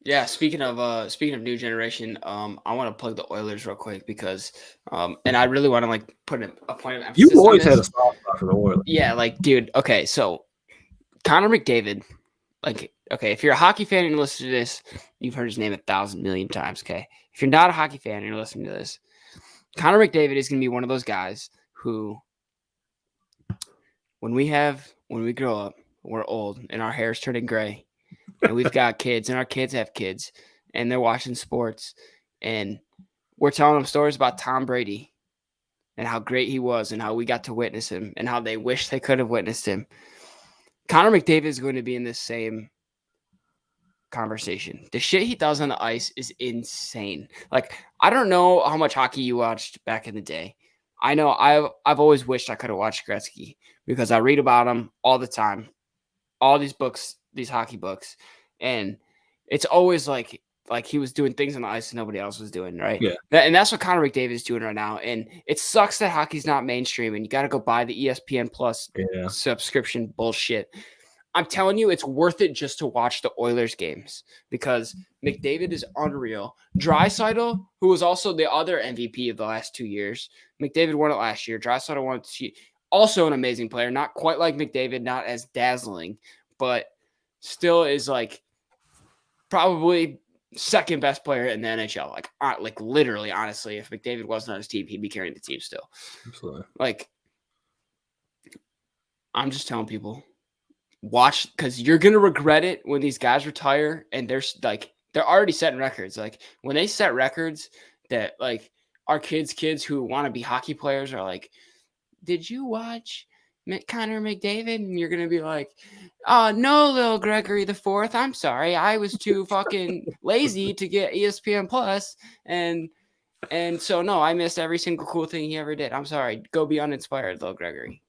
Yeah, speaking of new generation, I want to plug the Oilers real quick because and I really want to like put a point of You've emphasis on always had a this. soft spot for the Oilers. Yeah, like dude, okay, so Connor McDavid, like okay, if you're a hockey fan and you listen to this, you've heard his name 1,000,000,000 times, okay? If you're not a hockey fan and you're listening to this, Connor McDavid is going to be one of those guys who when we grow up, we're old and our hair's turning gray and we've got kids and our kids have kids and they're watching sports and we're telling them stories about Tom Brady and how great he was and how we got to witness him and how they wish they could have witnessed him. Connor McDavid is going to be in this same conversation. The shit he does on the ice is insane. Like, I don't know how much hockey you watched back in the day. I know I've always wished I could have watched Gretzky because I read about him all the time. All these books, these hockey books, and it's always like he was doing things on the ice that nobody else was doing, right? Yeah. And that's what Connor McDavid is doing right now. And it sucks that hockey's not mainstream, and you got to go buy the ESPN Plus subscription bullshit. I'm telling you, it's worth it just to watch the Oilers games because McDavid is unreal. Draisaitl, who was also the other MVP of the last 2 years, McDavid won it last year. Draisaitl won it. Also an amazing player, not quite like McDavid, not as dazzling, but still is like probably second best player in the NHL. Like literally, honestly, if McDavid wasn't on his team, he'd be carrying the team still. Absolutely. Like, I'm just telling people, watch because you're gonna regret it when these guys retire and they're already setting records. Like when they set records that like our kids who want to be hockey players are like, did you watch Connor McDavid? And you're gonna be like, oh no, little Gregory the Fourth. I'm sorry, I was too fucking lazy to get ESPN Plus, and so no, I missed every single cool thing he ever did. I'm sorry. Go be uninspired, little Gregory.